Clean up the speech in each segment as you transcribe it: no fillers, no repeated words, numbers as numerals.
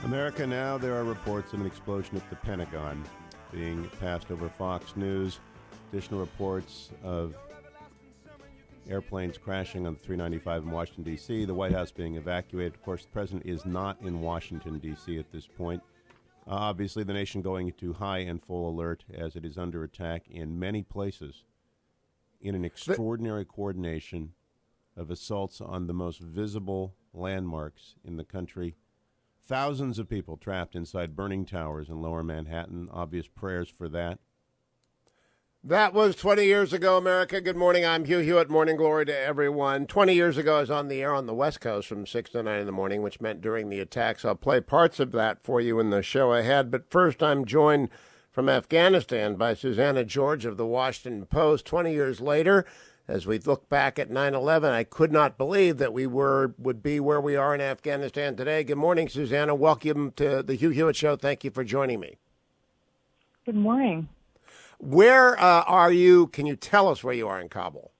America Now, there are reports of an explosion at the Pentagon being passed over Fox News. Additional reports of airplanes crashing on the 395 in Washington, D.C., the White House being evacuated. Of course, the president is not in Washington, D.C. at this point. Obviously, the nation going into high and full alert as it is under attack in many places in an extraordinary coordination of assaults on the most visible landmarks in the country. Thousands of people trapped inside burning towers in lower Manhattan. Obvious prayers for that. That was 20 years ago, America. Good morning. I'm Hugh Hewitt. Morning glory to everyone. 20 years ago, I was on the air on the West Coast from 6 to 9 in the morning, which meant during the attacks. I'll play parts of that for you in the show ahead. But first, I'm joined from Afghanistan by Susannah George of the Washington Post. 20 years later, as we look back at 9/11, I could not believe that we would be where we are in Afghanistan today. Good morning, Susannah. Welcome to the Hugh Hewitt Show. Thank you for joining me. Good morning. Where are you? Can you tell us where you are in Kabul?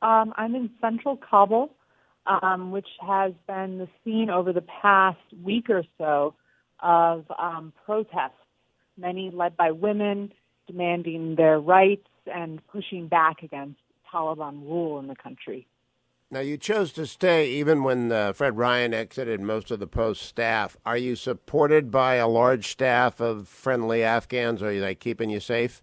I'm in central Kabul, which has been the scene over the past week or so of protests, many led by women demanding their rights and pushing back against Taliban rule in the country. Now, you chose to stay even when Fred Ryan exited most of the Post staff. Are you supported by a large staff of friendly Afghans? Are they keeping you safe?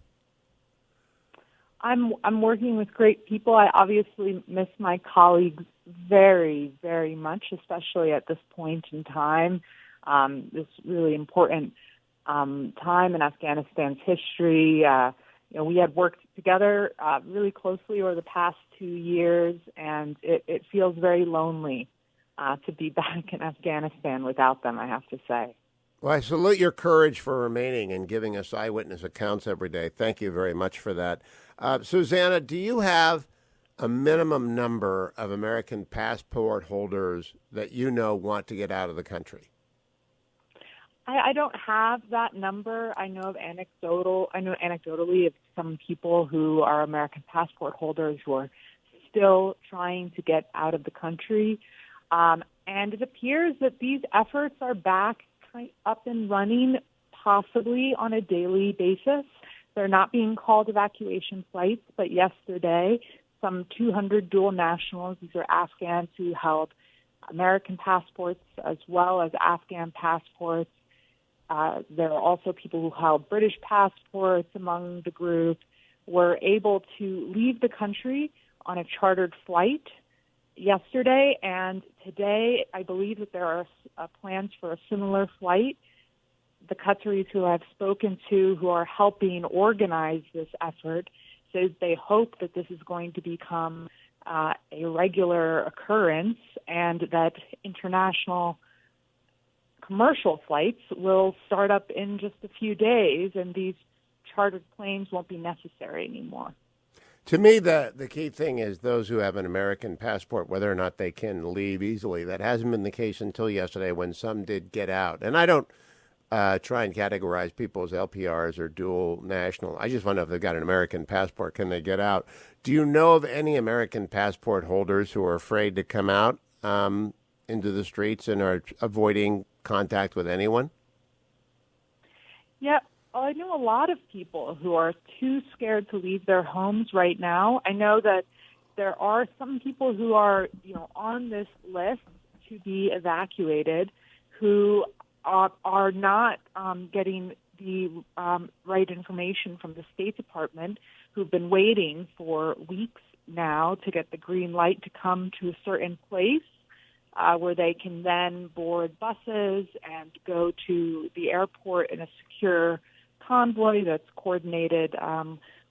I'm working with great people. I obviously miss my colleagues very, very much, especially at this point in time. This really important time in Afghanistan's history. We had worked together really closely over the past 2 years, and it feels very lonely to be back in Afghanistan without them, I have to say. Well, I salute your courage for remaining and giving us eyewitness accounts every day. Thank you very much for that. Susannah, do you have a minimum number of American passport holders that you know want to get out of the country? I don't have that number. I know anecdotally of some people who are American passport holders who are still trying to get out of the country. And it appears that these efforts are back up and running, possibly on a daily basis. They're not being called evacuation flights, but yesterday, some 200 dual nationals, these are Afghans who held American passports as well as Afghan passports. There are also people who held British passports among the group, were able to leave the country on a chartered flight yesterday, and today I believe that there are plans for a similar flight. The Qataris who I've spoken to who are helping organize this effort says they hope that this is going to become a regular occurrence and that international commercial flights will start up in just a few days, and these chartered planes won't be necessary anymore. To me, the key thing is those who have an American passport, whether or not they can leave easily. That hasn't been the case until yesterday when some did get out. And I don't try and categorize people as LPRs or dual national. I just want to know if they've got an American passport, can they get out? Do you know of any American passport holders who are afraid to come out into the streets and are avoiding contact with anyone? Yeah, I know a lot of people who are too scared to leave their homes right now. I know that there are some people who are, on this list to be evacuated who are not getting the right information from the State Department, who've been waiting for weeks now to get the green light to come to a certain place where they can then board buses and go to the airport in a secure convoy that's coordinated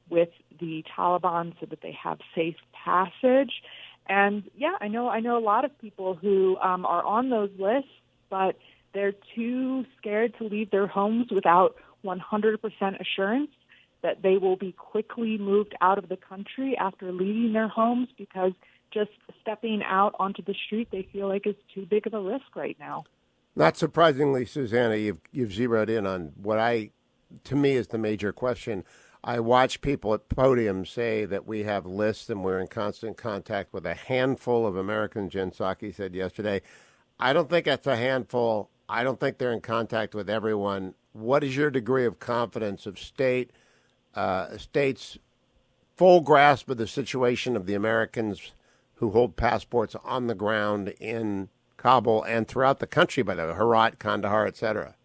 with the Taliban so that they have safe passage. And yeah, I know a lot of people who are on those lists, but they're too scared to leave their homes without 100% assurance that they will be quickly moved out of the country after leaving their homes, because just stepping out onto the street they feel like is too big of a risk right now. Not surprisingly, Susannah, you've zeroed in on what to me is the major question. I watch people at podiums say that we have lists and we're in constant contact with a handful of Americans, Jen Psaki said yesterday. I don't think that's a handful. I don't think they're in contact with everyone. What is your degree of confidence of states' full grasp of the situation of the Americans who hold passports on the ground in Kabul and throughout the country, by the way, Herat, Kandahar, etc.?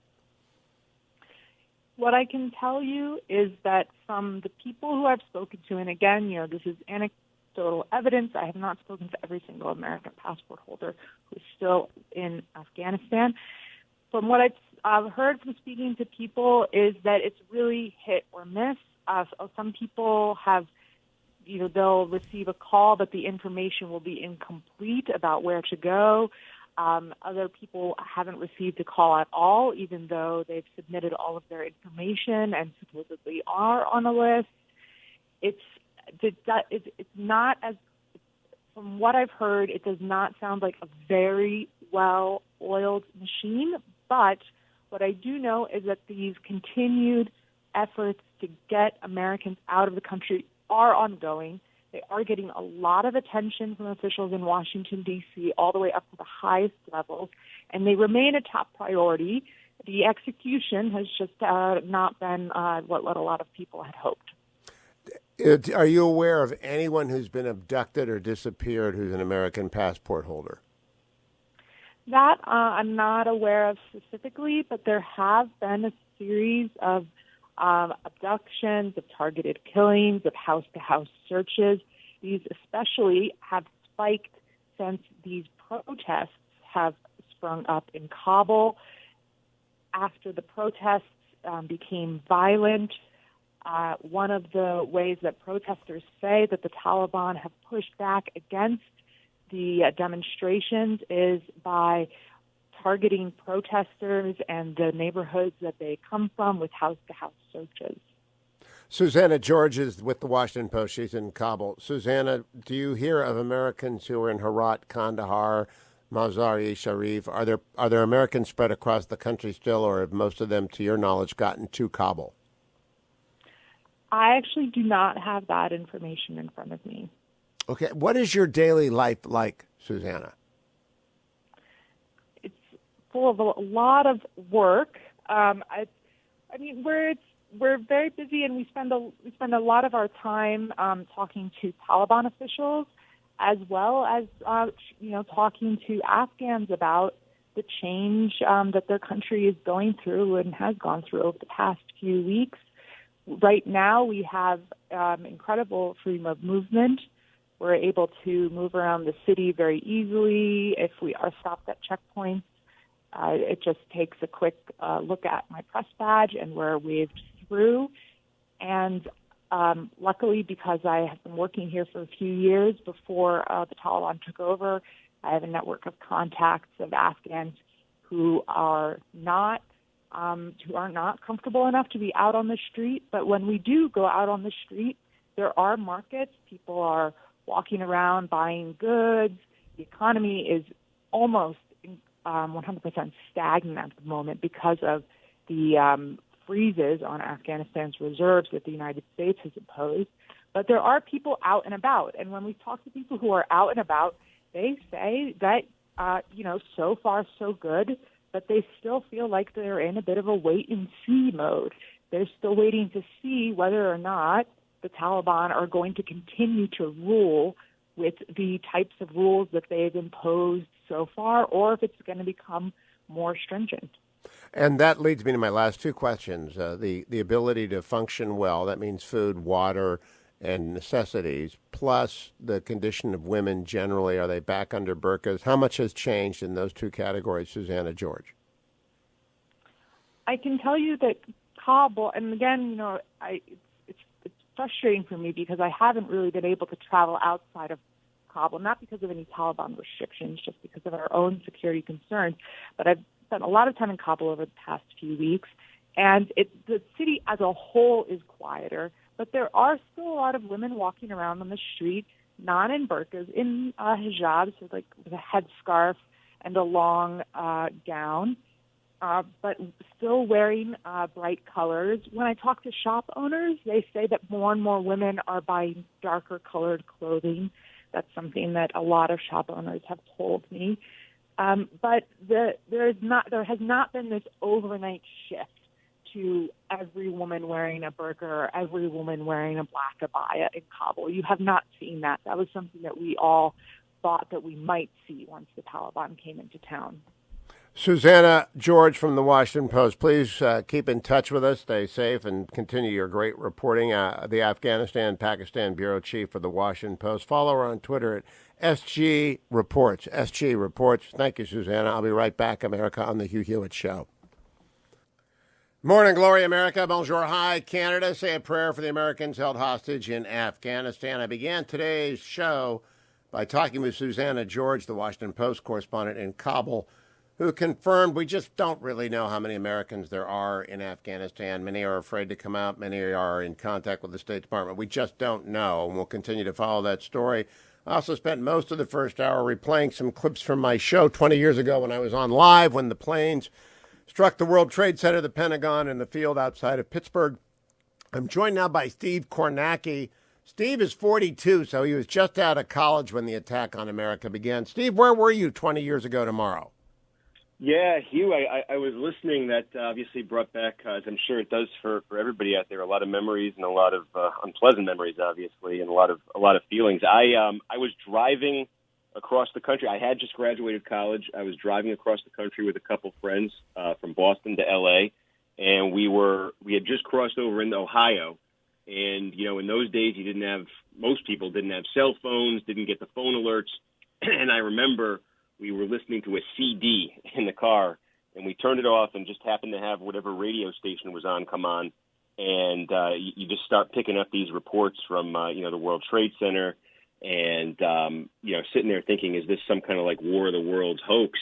What I can tell you is that from the people who I've spoken to, and again, this is anecdotal evidence. I have not spoken to every single American passport holder who's still in Afghanistan. From what I've heard from speaking to people is that it's really hit or miss. Some people have, they'll receive a call, but the information will be incomplete about where to go. Other people haven't received a call at all, even though they've submitted all of their information and supposedly are on a list. It's not as, from what I've heard, it does not sound like a very well-oiled machine. But what I do know is that these continued efforts to get Americans out of the country are ongoing. They are getting a lot of attention from officials in Washington, D.C., all the way up to the highest levels, and they remain a top priority. The execution has just not been what a lot of people had hoped. Are you aware of anyone who's been abducted or disappeared who's an American passport holder? That I'm not aware of specifically, but there have been a series of abductions, of targeted killings, of house-to-house searches. These especially have spiked since these protests have sprung up in Kabul. After the protests became violent, one of the ways that protesters say that the Taliban have pushed back against the demonstrations is by targeting protesters and the neighborhoods that they come from with house-to-house searches. Susannah George is with the Washington Post. She's in Kabul. Susannah, do you hear of Americans who are in Herat, Kandahar, Mazar-e Sharif? Are there Americans spread across the country still, or have most of them, to your knowledge, gotten to Kabul? I actually do not have that information in front of me. Okay. What is your daily life like, Susannah? It's full of a lot of work. We're very busy, and we spend a lot of our time talking to Taliban officials, as well as talking to Afghans about the change that their country is going through and has gone through over the past few weeks. Right now, we have incredible freedom of movement. We're able to move around the city very easily. If we are stopped at checkpoints, it just takes a quick look at my press badge, and we're waved through. And luckily, because I have been working here for a few years before the Taliban took over, I have a network of contacts of Afghans who are not comfortable enough to be out on the street. But when we do go out on the street, there are markets. People are walking around buying goods. The economy is almost 100% stagnant at the moment because of the freezes on Afghanistan's reserves that the United States has imposed. But there are people out and about. And when we talk to people who are out and about, they say that, so far so good, but they still feel like they're in a bit of a wait-and-see mode. They're still waiting to see whether or not the Taliban are going to continue to rule with the types of rules that they've imposed so far, or if it's going to become more stringent. And that leads me to my last two questions. The ability to function well, that means food, water, and necessities, plus the condition of women generally. Are they back under burqas? How much has changed in those two categories, Susannah George? I can tell you that Kabul, and again, it's frustrating for me because I haven't really been able to travel outside of Kabul, not because of any Taliban restrictions, just because of our own security concerns. But I've spent a lot of time in Kabul over the past few weeks, and the city as a whole is quieter, but there are still a lot of women walking around on the street, not in burqas, in hijabs, with a headscarf and a long gown, but still wearing bright colors. When I talk to shop owners, they say that more and more women are buying darker colored clothing. That's something that a lot of shop owners have told me. But there has not been this overnight shift to every woman wearing a burqa or every woman wearing a black abaya in Kabul. You have not seen that. That was something that we all thought that we might see once the Taliban came into town. Susannah George from the Washington Post, please keep in touch with us. Stay safe and continue your great reporting. The Afghanistan-Pakistan Bureau Chief for the Washington Post. Follow her on Twitter at SG Reports. SG Reports. Thank you, Susannah. I'll be right back, America, on the Hugh Hewitt Show. Morning, glory, America. Bonjour, hi, Canada. Say a prayer for the Americans held hostage in Afghanistan. I began today's show by talking with Susannah George, the Washington Post correspondent in Kabul, who confirmed we just don't really know how many Americans there are in Afghanistan. Many are afraid to come out. Many are in contact with the State Department. We just don't know, and we'll continue to follow that story. I also spent most of the first hour replaying some clips from my show 20 years ago when I was on live when the planes struck the World Trade Center, the Pentagon, and the field outside of Pittsburgh. I'm joined now by Steve Kornacki. Steve is 42, so he was just out of college when the attack on America began. Steve, where were you 20 years ago tomorrow? Yeah, Hugh, I was listening. That obviously brought back, as I'm sure it does for everybody out there, a lot of memories and a lot of unpleasant memories, obviously, and a lot of feelings. I was driving across the country. I had just graduated college. I was driving across the country with a couple friends from Boston to L.A., and we had just crossed over into Ohio. And, you know, in those days, most people didn't have cell phones, didn't get the phone alerts. And I remember we were listening to a CD in the car, and we turned it off and just happened to have whatever radio station was on come on. And you just start picking up these reports from, the World Trade Center and, sitting there thinking, is this some kind of like War of the Worlds hoax?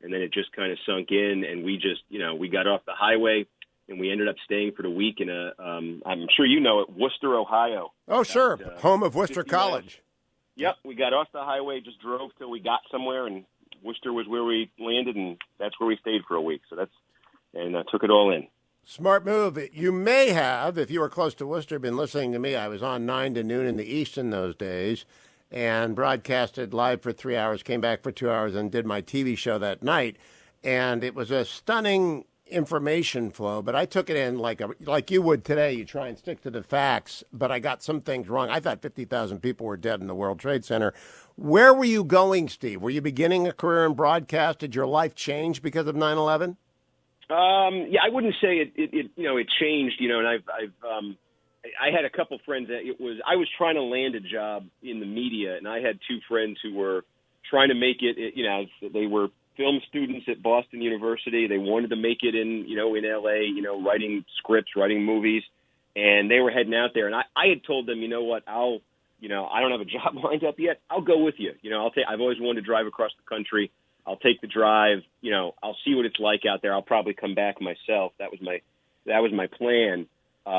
And then it just kind of sunk in, and we just, we got off the highway, and we ended up staying for the week in I'm sure you know it, Worcester, Ohio. Oh, sure. Home of Worcester College. Yep. We got off the highway, just drove till we got somewhere, and Worcester was where we landed, and that's where we stayed for a week. So took it all in. Smart move. You may have, if you were close to Worcester, been listening to me. I was on 9 to noon in the East in those days and broadcasted live for 3 hours, came back for 2 hours, and did my TV show that night. And it was a stunning information flow, but I took it in like you would today. You try and stick to the facts, but I got some things wrong. I thought 50,000 people were dead in the World Trade Center. Where were you going, Steve? Were you beginning a career in broadcast? Did your life change because of 9/11? Yeah, I wouldn't say it changed, and I had a couple friends that I was trying to land a job in the media, and I had two friends who were trying to make it, they were film students at Boston University. They wanted to make it in LA, writing scripts, writing movies, and they were heading out there. And I had told them, I don't have a job lined up yet. I'll go with you. I've always wanted to drive across the country. I'll take the drive. I'll see what it's like out there. I'll probably come back myself. That was my plan. So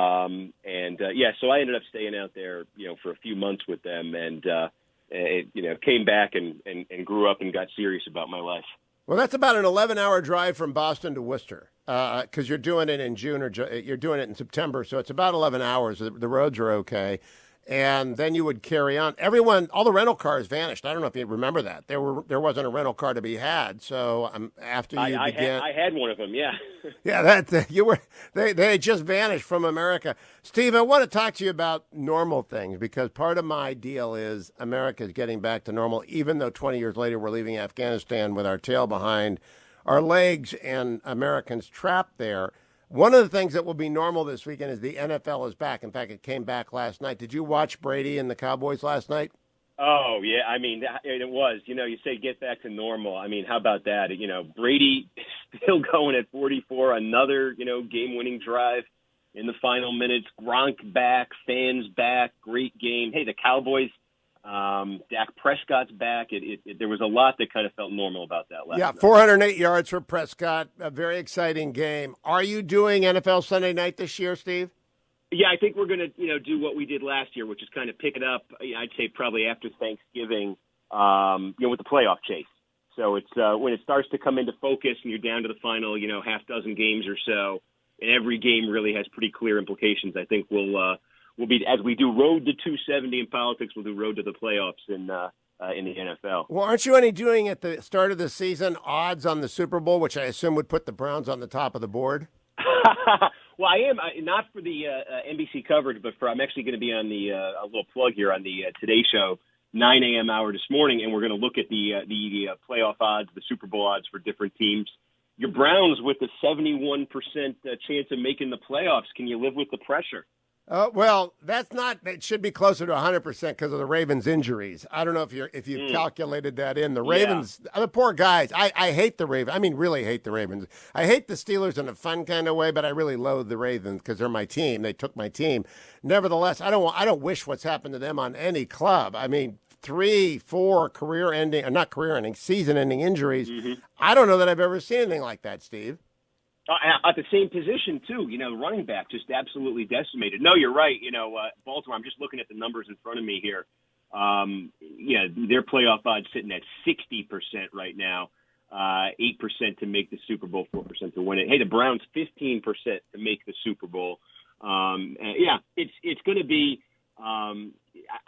I ended up staying out there, for a few months with them, and came back and grew up and got serious about my life. Well, that's about an 11-hour drive from Boston to Worcester, because you're doing it in June or you're doing it in September, so it's about 11 hours. The roads are okay. And then you would carry on. All the rental cars vanished. I don't know if you remember that. There wasn't a rental car to be had. So after you began, I had one of them. Yeah. Yeah, they had just vanished from America. Steve, I want to talk to you about normal things, because part of my deal is America is getting back to normal, even though 20 years later we're leaving Afghanistan with our tail behind our legs and Americans trapped there. One of the things that will be normal this weekend is the NFL is back. In fact, it came back last night. Did you watch Brady and the Cowboys last night? Oh, yeah. I mean, it was. You say get back to normal. I mean, how about that? Brady still going at 44, another, game-winning drive in the final minutes. Gronk back, fans back, great game. Hey, the Cowboys, Dak Prescott's back. There was a lot that kind of felt normal about that last night. 408 yards for Prescott. A very exciting game. Are you doing NFL Sunday night this year, Steve? Yeah, I think we're going to, do what we did last year, which is kind of pick it up. I'd say probably after Thanksgiving, with the playoff chase. So it's when it starts to come into focus and you're down to the final, half dozen games or so, and every game really has pretty clear implications. I think we'll be, as we do road to 270 in politics, we'll do road to the playoffs in the NFL. Well, aren't you doing at the start of the season odds on the Super Bowl, which I assume would put the Browns on the top of the board? Well, I am not for the NBC coverage, but I'm actually going to be on the a little plug here on the Today Show, 9 a.m. hour this morning, and we're going to look at the playoff odds, the Super Bowl odds for different teams. Your Browns with a 71% chance of making the playoffs. Can you live with the pressure? Well, that's not. It should be closer to 100% because of the Ravens' injuries. I don't know if you calculated that in. The Ravens, the poor guys. I hate the Ravens. I mean, really hate the Ravens. I hate the Steelers in a fun kind of way, but I really loathe the Ravens because they're my team. They took my team. Nevertheless, I don't wish what's happened to them on any club. I mean, 3-4 season-ending injuries. Mm-hmm. I don't know that I've ever seen anything like that, Steve. At the same position, too, running back just absolutely decimated. No, you're right. Baltimore, I'm just looking at the numbers in front of me here. Their playoff odds sitting at 60% right now, 8% to make the Super Bowl, 4% to win it. Hey, the Browns, 15% to make the Super Bowl. It's going to be I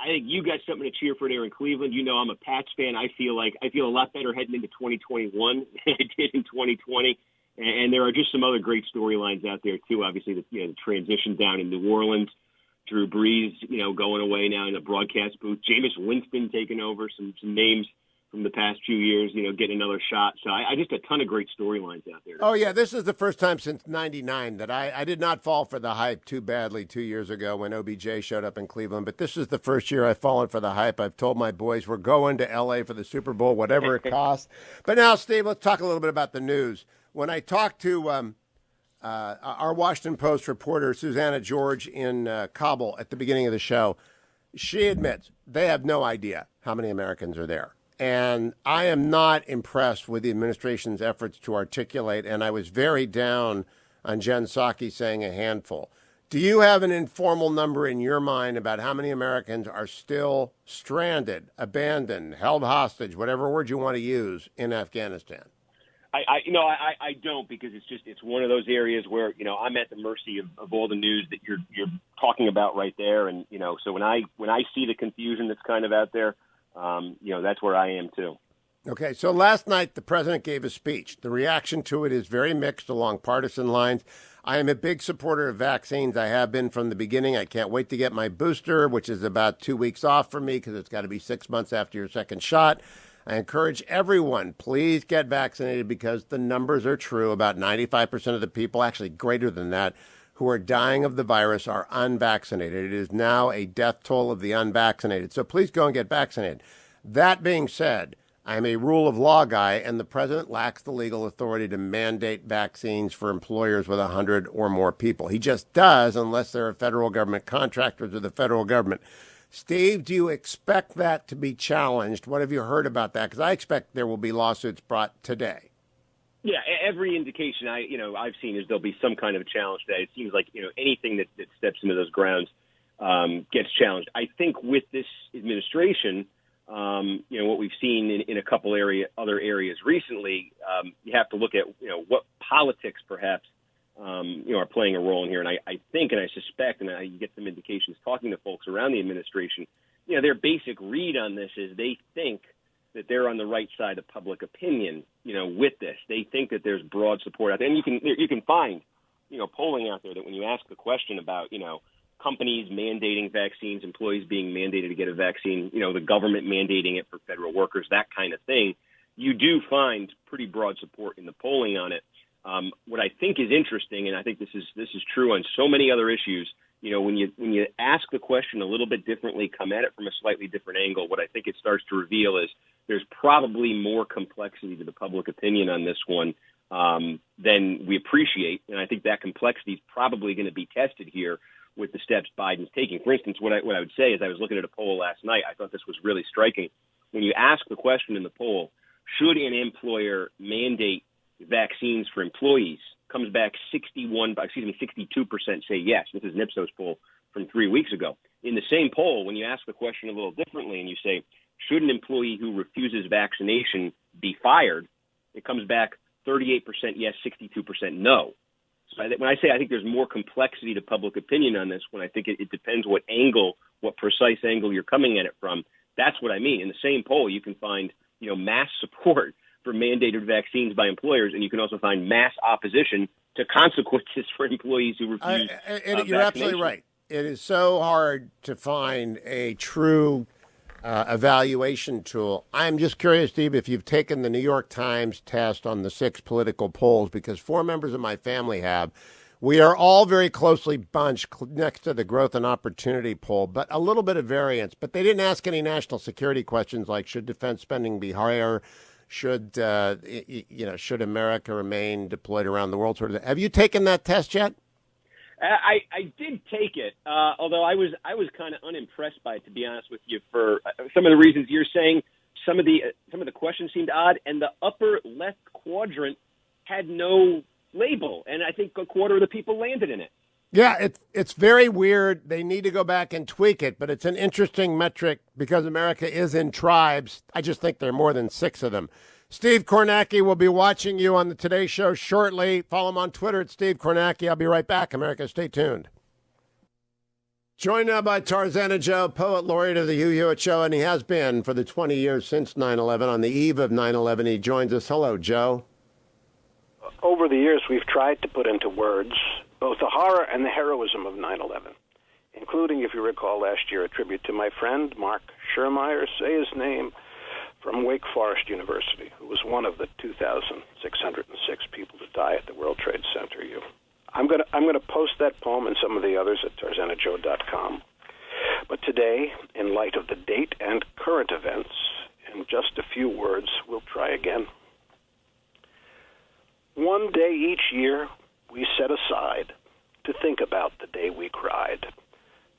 think you got something to cheer for there in Cleveland. I'm a Pats fan. I feel a lot better heading into 2021 than I did in 2020. And there are just some other great storylines out there, too. Obviously, the transition down in New Orleans, Drew Brees, going away now in the broadcast booth, Jameis Winston taking over, some names from the past few years, getting another shot. So I just a ton of great storylines out there. Oh, yeah, this is the first time since 99 that I did not fall for the hype too badly 2 years ago when OBJ showed up in Cleveland. But this is the first year I've fallen for the hype. I've told my boys we're going to L.A. for the Super Bowl, whatever it costs. But now, Steve, let's talk a little bit about the news. When I talked to our Washington Post reporter, Susannah George, in Kabul at the beginning of the show, she admits they have no idea how many Americans are there. And I am not impressed with the administration's efforts to articulate, and I was very down on Jen Psaki saying a handful. Do you have an informal number in your mind about how many Americans are still stranded, abandoned, held hostage, whatever word you want to use, in Afghanistan? I don't, because it's one of those areas where I'm at the mercy of all the news that you're talking about right there, and so when I see the confusion that's kind of out there, that's where I am too. Okay, so last night the president gave a speech. The reaction to it is very mixed along partisan lines. I am a big supporter of vaccines. I have been from the beginning. I can't wait to get my booster, which is about 2 weeks off for me because it's got to be 6 months after your second shot. I encourage everyone, please get vaccinated because the numbers are true. About 95% of the people, actually greater than that, who are dying of the virus are unvaccinated. It is now a death toll of the unvaccinated. So please go and get vaccinated. That being said, I am a rule of law guy, and the president lacks the legal authority to mandate vaccines for employers with 100 or more people. He just does unless there are federal government contractors with the federal government. Steve, do you expect that to be challenged? What have you heard about that? Because I expect there will be lawsuits brought today. Yeah, every indication I've seen is there'll be some kind of a challenge today. It seems like anything that steps into those grounds gets challenged. I think with this administration, what we've seen in a couple other areas recently, you have to look at what politics perhaps are playing a role in here. And I think and I suspect, and I get some indications talking to folks around the administration, their basic read on this is they think that they're on the right side of public opinion, with this. They think that there's broad support out there. And you can find, polling out there that when you ask the question about, companies mandating vaccines, employees being mandated to get a vaccine, the government mandating it for federal workers, that kind of thing, you do find pretty broad support in the polling on it. What I think is interesting, and I think this is true on so many other issues, when you ask the question a little bit differently, come at it from a slightly different angle, what I think it starts to reveal is there's probably more complexity to the public opinion on this one than we appreciate. And I think that complexity is probably going to be tested here with the steps Biden's taking. For instance, what I would say is I was looking at a poll last night. I thought this was really striking. When you ask the question in the poll, should an employer mandate vaccines for employees, comes back 62% say yes. This is an Ipsos poll from 3 weeks ago. In the same poll, when you ask the question a little differently and you say, should an employee who refuses vaccination be fired, it comes back 38% yes, 62% no. So when I say I think there's more complexity to public opinion on this one, I think it depends what precise angle you're coming at it from. That's what I mean. In the same poll, you can find, mass support for mandated vaccines by employers, and you can also find mass opposition to consequences for employees who refuse You're absolutely right. It is so hard to find a true evaluation tool. I'm just curious, Steve, if you've taken the New York Times test on the 6 political polls, because 4 members of my family have. We are all very closely bunched next to the growth and opportunity poll, but a little bit of variance. But they didn't ask any national security questions like should defense spending be higher, should America remain deployed around the world, sort of. Have you taken that test yet? I did take it, although I was kind of unimpressed by it, to be honest with you, for some of the reasons you're saying. Some of the questions seemed odd, and the upper left quadrant had no label, and I think a quarter of the people landed in it. Yeah, it's very weird. They need to go back and tweak it, but it's an interesting metric because America is in tribes. I just think there are more than 6 of them. Steve Kornacki will be watching you on the Today Show shortly. Follow him on Twitter at Steve Kornacki. I'll be right back, America. Stay tuned. Joined now by Tarzana Joe, poet laureate of the Hugh Hewitt Show, and he has been for the 20 years since 9/11. On the eve of 9/11, he joins us. Hello, Joe. Over the years, we've tried to put into words both the horror and the heroism of 9/11, including, if you recall, last year, a tribute to my friend, Mark Schermeyer, say his name, from Wake Forest University, who was one of the 2,606 people to die at the World Trade Center. I'm going to post that poem and some of the others at TARZANAJOE.com. But today, in light of the date and current events, in just a few words, we'll try again. One day each year, we set aside to think about the day we cried.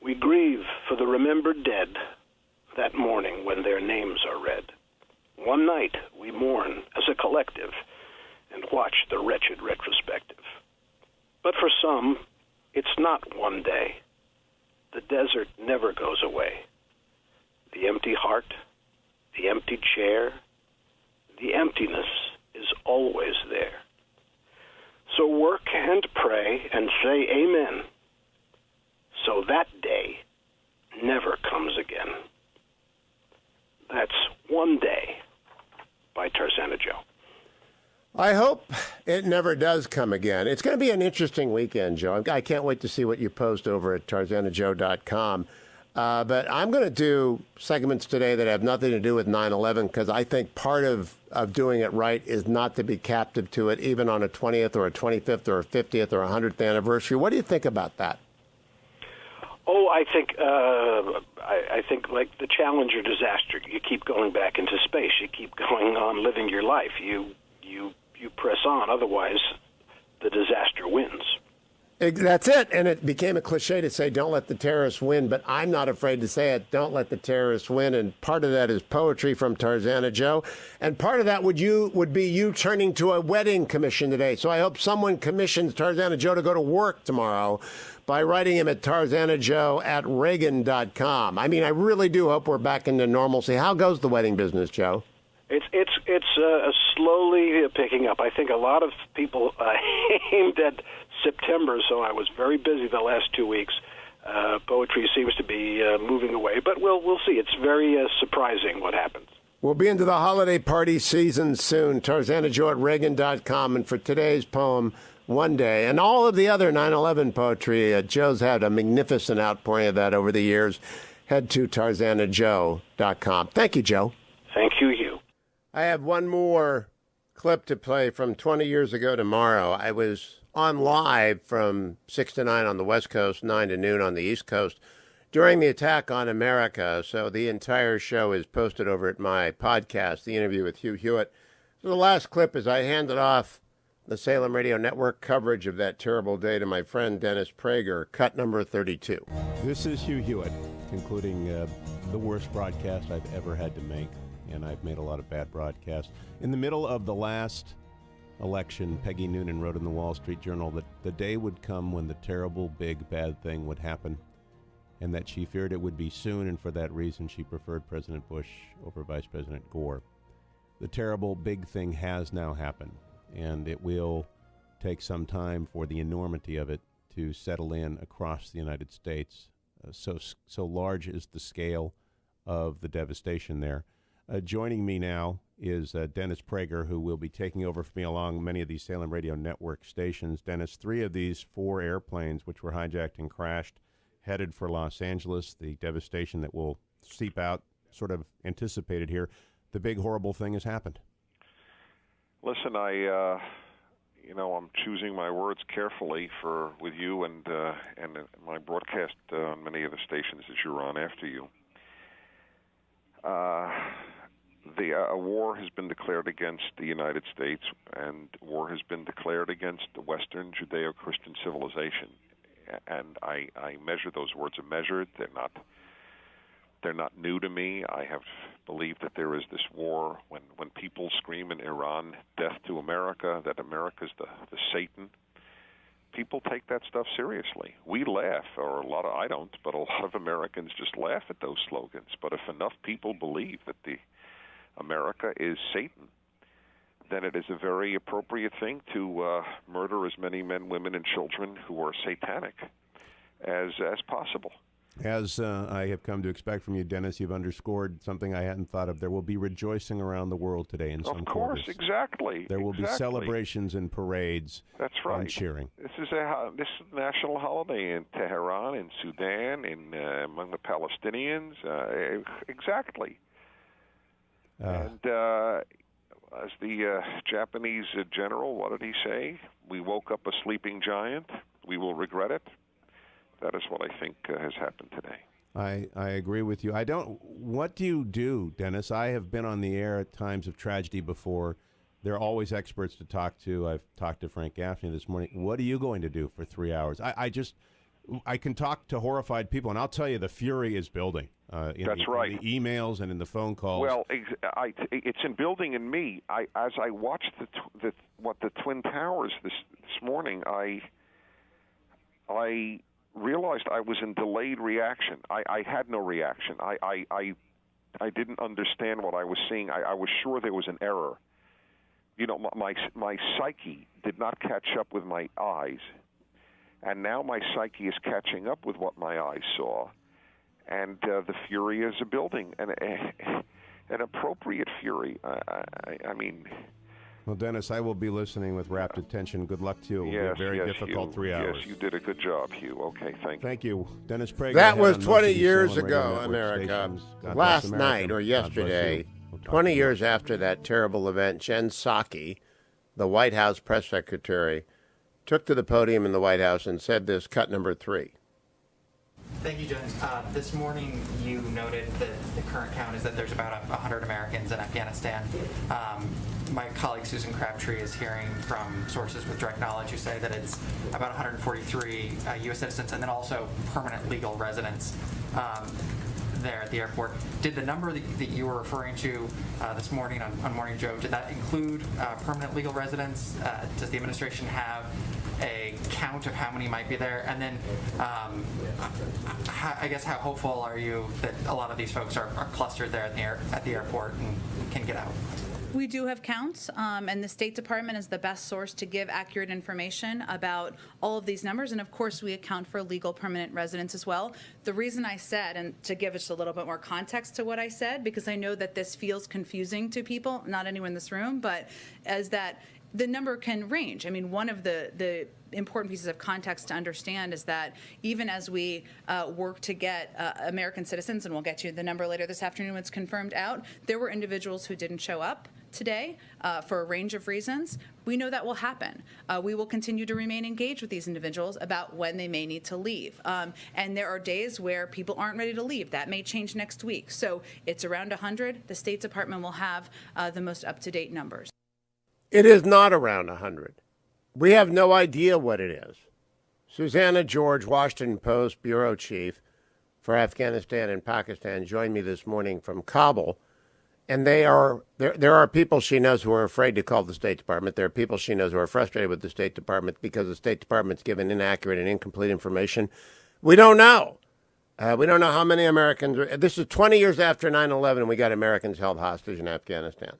We grieve for the remembered dead that morning when their names are read. One night, we mourn as a collective and watch the wretched retrospective. But for some, it's not one day. The desert never goes away. The empty heart, the empty chair, the emptiness is always there. So work and pray and say amen, so that day never comes again. That's One Day by Tarzana Joe. I hope it never does come again. It's going to be an interesting weekend, Joe. I can't wait to see what you post over at TarzanaJoe.com. But I'm going to do segments today that have nothing to do with 9/11 because I think part of doing it right is not to be captive to it, even on a 20th or a 25th or a 50th or a 100th anniversary. What do you think about that? Oh, I think like the Challenger disaster, you keep going back into space. You keep going on living your life. You press on. Otherwise, the disaster wins. That's it. And it became a cliche to say, don't let the terrorists win. But I'm not afraid to say it. Don't let the terrorists win. And part of that is poetry from Tarzana Joe. And part of that would be you turning to a wedding commission today. So I hope someone commissions Tarzana Joe to go to work tomorrow by writing him at tarzanajoe@reagan.com. I mean, I really do hope we're back into normalcy. How goes the wedding business, Joe? It's slowly picking up. I think a lot of people aimed at September, so I was very busy the last 2 weeks. Poetry seems to be moving away, but we'll see. It's very surprising what happens. We'll be into the holiday party season soon. TarzanaJoe@reagan.com. And for today's poem, One Day, and all of the other 9/11 poetry, Joe's had a magnificent outpouring of that over the years. Head to TarzanaJoe.com. Thank you, Joe. Thank you, Hugh. I have one more clip to play from 20 years ago tomorrow. I was on live from 6 to 9 on the West Coast, 9 to noon on the East Coast, during the attack on America. So the entire show is posted over at my podcast, The Interview with Hugh Hewitt. So the last clip is I handed off the Salem Radio Network coverage of that terrible day to my friend Dennis Prager, cut number 32. This is Hugh Hewitt, concluding the worst broadcast I've ever had to make, and I've made a lot of bad broadcasts. In the middle of the last election, Peggy Noonan wrote in the Wall Street Journal that the day would come when the terrible, big, bad thing would happen, and that she feared it would be soon, and for that reason she preferred President Bush over Vice President Gore. The terrible, big thing has now happened, and it will take some time for the enormity of it to settle in across the United States. So large is the scale of the devastation there. Joining me now is Dennis Prager, who will be taking over for me along many of these Salem Radio Network stations. Dennis, 3 of these 4 airplanes, which were hijacked and crashed, headed for Los Angeles, the devastation that will seep out, sort of anticipated here. The big horrible thing has happened. Listen, I'm choosing my words carefully with you and my broadcast on many of the stations that you're on after you. A war has been declared against the United States, and war has been declared against the Western Judeo-Christian civilization. And I measure those words are measured. They're not new to me. I have believed that there is this war when people scream in Iran, death to America, that America's the Satan. People take that stuff seriously. We laugh, or I don't, but a lot of Americans just laugh at those slogans. But if enough people believe that America is Satan, then it is a very appropriate thing to murder as many men, women, and children who are satanic as possible. As I have come to expect from you, Dennis, you've underscored something I hadn't thought of. There will be rejoicing around the world today in some quarters. Of course, exactly. There will be celebrations and parades. That's right. And cheering. This is a national holiday in Tehran, in Sudan, among the Palestinians. Exactly. And as the Japanese general, what did he say? We woke up a sleeping giant. We will regret it. That is what I think has happened today. I agree with you. What do you do, Dennis? I have been on the air at times of tragedy before. There are always experts to talk to. I've talked to Frank Gaffney this morning. What are you going to do for 3 hours? I can talk to horrified people, and I'll tell you the fury is building. That's right. In the emails and in the phone calls. Well, it's in building in me. As I watched the Twin Towers this morning, I realized I was in delayed reaction. I had no reaction. I didn't understand what I was seeing. I was sure there was an error. You know, my psyche did not catch up with my eyes, and now my psyche is catching up with what my eyes saw, and the fury is building, and an appropriate fury. I mean. Well, Dennis, I will be listening with rapt attention. Good luck to you. It will be a very difficult Hugh. 3 hours. Yes, you did a good job, Hugh. Okay, thank you. Thank you. Dennis Prager. That was 20 years ago, America. Last night or yesterday, 20 years after that terrible event, Jen Psaki, the White House press secretary, took to the podium in the White House and said this, cut number 3. Thank you, Jen. This morning you noted that the current count is that there's about 100 Americans in Afghanistan. My colleague Susan Crabtree is hearing from sources with direct knowledge who say that it's about 143 U.S. citizens and then also permanent legal residents there at the airport. Did the number that you were referring to this morning on Morning Joe, did that include permanent legal residents? Does the administration have a count of how many might be there? And then I guess how hopeful are you that a lot of these folks are clustered there at the airport and can get out? We do have counts, and the State Department is the best source to give accurate information about all of these numbers, and of course we account for legal permanent residents as well. The reason I said, and to give just a little bit more context to what I said, because I know that this feels confusing to people, not anyone in this room, but as that the number can range. I mean, one of the important pieces of context to understand is that even as we work to get American citizens, and we'll get you the number later this afternoon when it's confirmed out, there were individuals who didn't show up today for a range of reasons. We know that will happen. We will continue to remain engaged with these individuals about when they may need to leave. And there are days where people aren't ready to leave. That may change next week. So it's around 100. The State Department will have the most up-to-date numbers. It is not around 100. We have no idea what it is. Susannah George, Washington Post bureau chief for Afghanistan and Pakistan, joined me this morning from Kabul. And there are people she knows who are afraid to call the State Department. There are people she knows who are frustrated with the State Department because the State Department's given inaccurate and incomplete information. We don't know. We don't know how many Americans. This is 20 years after 9/11, and we got Americans held hostage in Afghanistan.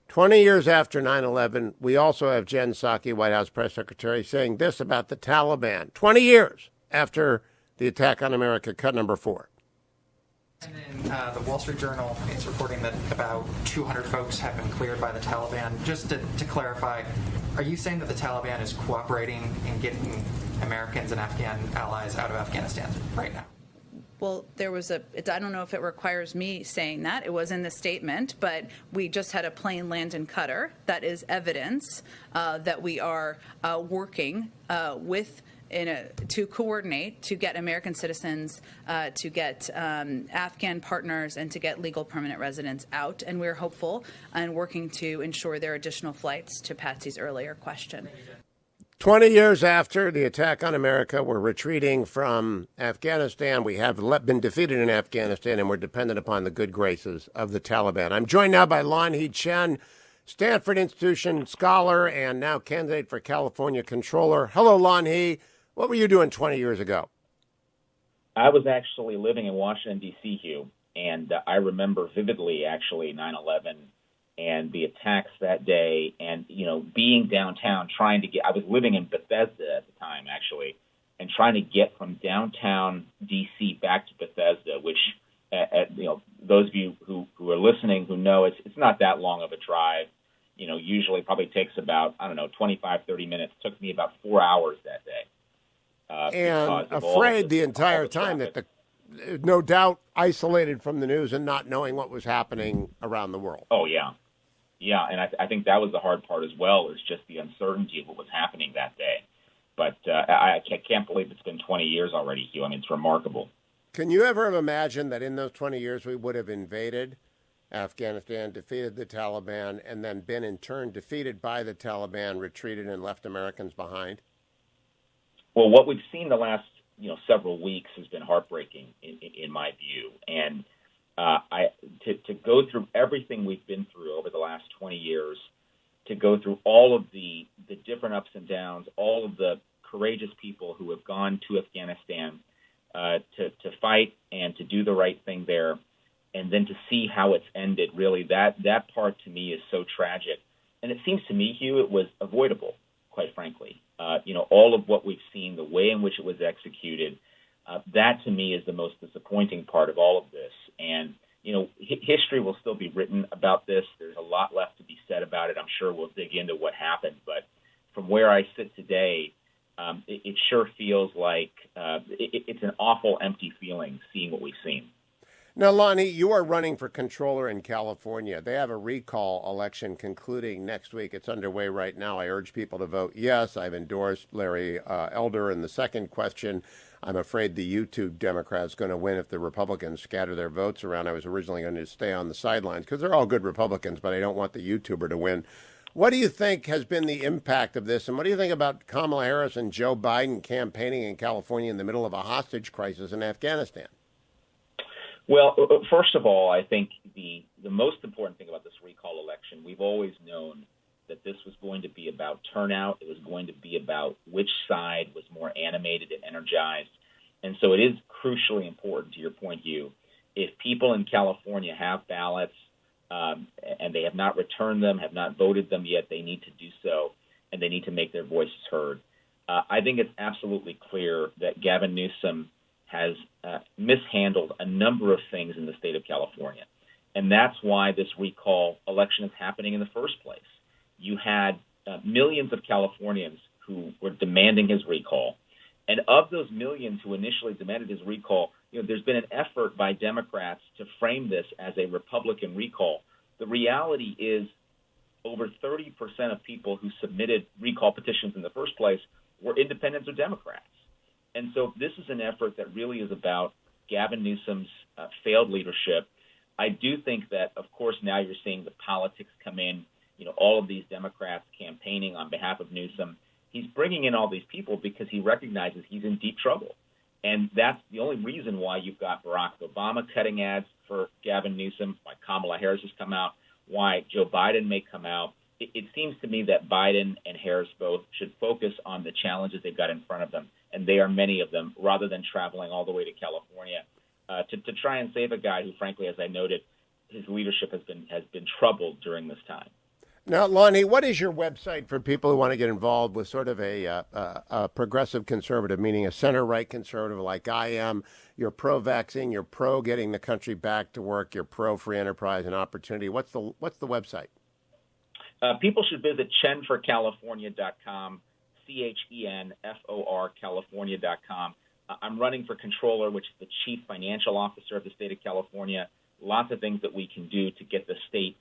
20 years after 9/11, we also have Jen Psaki, White House press secretary, saying this about the Taliban. 20 years after the attack on America, cut number 4. And then the Wall Street Journal is reporting that about 200 folks have been cleared by the Taliban. Just to clarify, are you saying that the Taliban is cooperating in getting Americans and Afghan allies out of Afghanistan right now? Well, there was I don't know if it requires me saying that. It was in the statement, but we just had a plane land in Qatar. That is evidence that we are working with to coordinate, to get American citizens, to get Afghan partners, and to get legal permanent residents out. And we're hopeful and working to ensure there are additional flights, to Patsy's earlier question. 20 years after the attack on America, we're retreating from Afghanistan. We have been defeated in Afghanistan, and we're dependent upon the good graces of the Taliban. I'm joined now by Lanhee Chen, Stanford Institution scholar and now candidate for California controller. Hello, Lanhee. What were you doing 20 years ago? I was actually living in Washington, D.C., Hugh, and I remember vividly, actually, 9/11 and the attacks that day, and, being downtown, I was living in Bethesda at the time, actually, and trying to get from downtown D.C. back to Bethesda, which, those of you who are listening who know it's not that long of a drive, usually probably takes about, 25, 30 minutes. It took me about 4 hours that day. And afraid the entire time that no doubt isolated from the news and not knowing what was happening around the world. Oh, yeah. Yeah, and I think that was the hard part as well, is just the uncertainty of what was happening that day. But I can't believe it's been 20 years already, Hugh. I mean, it's remarkable. Can you ever have imagined that in those 20 years we would have invaded Afghanistan, defeated the Taliban, and then been in turn defeated by the Taliban, retreated, and left Americans behind? Well, what we've seen the last several weeks has been heartbreaking in my view, and to go through everything we've been through over the last 20 years, to go through all of the different ups and downs, all of the courageous people who have gone to Afghanistan to fight and to do the right thing there, and then to see how it's ended, really, that part to me is so tragic. And it seems to me, Hugh, it was avoidable, quite frankly. All of what we've seen, the way in which it was executed, that to me is the most disappointing part of all of this. And, history will still be written about this. There's a lot left to be said about it. I'm sure we'll dig into what happened. But from where I sit today, it sure feels like it's an awful, empty feeling seeing what we've seen. Now, Lanhee, you are running for controller in California. They have a recall election concluding next week. It's underway right now. I urge people to vote yes. I've endorsed Larry Elder in the second question. I'm afraid the YouTube Democrat's going to win if the Republicans scatter their votes around. I was originally going to stay on the sidelines because they're all good Republicans, but I don't want the YouTuber to win. What do you think has been the impact of this? And what do you think about Kamala Harris and Joe Biden campaigning in California in the middle of a hostage crisis in Afghanistan? Well, first of all, I think the most important thing about this recall election, we've always known that this was going to be about turnout. It was going to be about which side was more animated and energized. And so it is crucially important, to your point, Hugh, if people in California have ballots and they have not returned them, have not voted them yet, they need to do so, and they need to make their voices heard. I think it's absolutely clear that Gavin Newsom has mishandled a number of things in the state of California. And that's why this recall election is happening in the first place. You had millions of Californians who were demanding his recall. And of those millions who initially demanded his recall, there's been an effort by Democrats to frame this as a Republican recall. The reality is over 30% of people who submitted recall petitions in the first place were independents or Democrats. And so this is an effort that really is about Gavin Newsom's failed leadership. I do think that, of course, now you're seeing the politics come in, all of these Democrats campaigning on behalf of Newsom. He's bringing in all these people because he recognizes he's in deep trouble. And that's the only reason why you've got Barack Obama cutting ads for Gavin Newsom, why Kamala Harris has come out, why Joe Biden may come out. It seems to me that Biden and Harris both should focus on the challenges they've got in front of them, and there are many of them, rather than traveling all the way to California to try and save a guy who, frankly, as I noted, his leadership has been troubled during this time. Now, Lanhee, what is your website for people who want to get involved with sort of a progressive conservative, meaning a center-right conservative like I am? You're pro-vaccine, you're pro-getting the country back to work, you're pro-free enterprise and opportunity. What's the website? People should visit chenforcalifornia.com, CHENFOR California.com. I'm running for controller, which is the chief financial officer of the state of California. Lots of things that we can do to get the state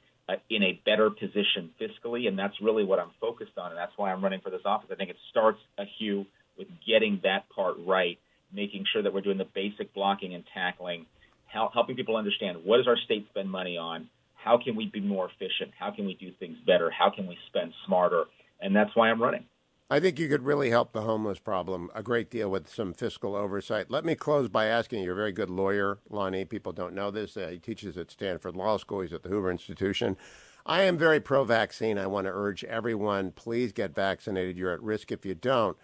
in a better position fiscally, and that's really what I'm focused on, and that's why I'm running for this office. I think it starts, Hugh, with getting that part right, making sure that we're doing the basic blocking and tackling, helping people understand what does our state spend money on, how can we be more efficient, how can we do things better, how can we spend smarter, and that's why I'm running. I think you could really help the homeless problem a great deal with some fiscal oversight. Let me close by asking, you're a very good lawyer, Lanhee. People don't know this. He teaches at Stanford Law School. He's at the Hoover Institution. I am very pro-vaccine. I want to urge everyone, please get vaccinated. You're at risk if you don't.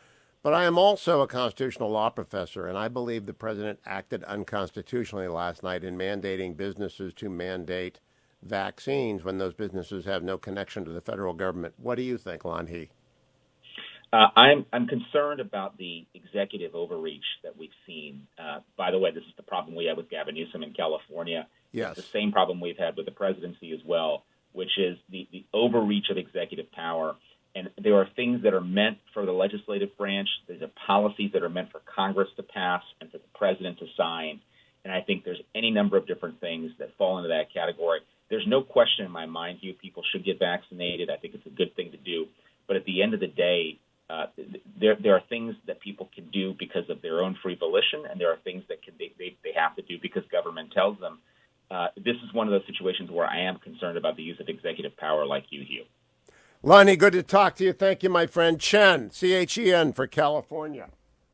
But I am also a constitutional law professor, and I believe the president acted unconstitutionally last night in mandating businesses to mandate vaccines when those businesses have no connection to the federal government. What do you think, Lanhee? I'm concerned about the executive overreach that we've seen. By the way, this is the problem we have with Gavin Newsom in California. Yes. It's the same problem we've had with the presidency as well, which is the overreach of executive power. And there are things that are meant for the legislative branch. There's policies that are meant for Congress to pass and for the president to sign. And I think there's any number of different things that fall into that category. There's no question in my mind, Hugh, people should get vaccinated. I think it's a good thing to do. But at the end of the day, there are things that people can do because of their own free volition, and there are things that they have to do because government tells them. This is one of those situations where I am concerned about the use of executive power like you, Hugh. Lanhee, good to talk to you. Thank you, my friend. Chen, CHEN for California.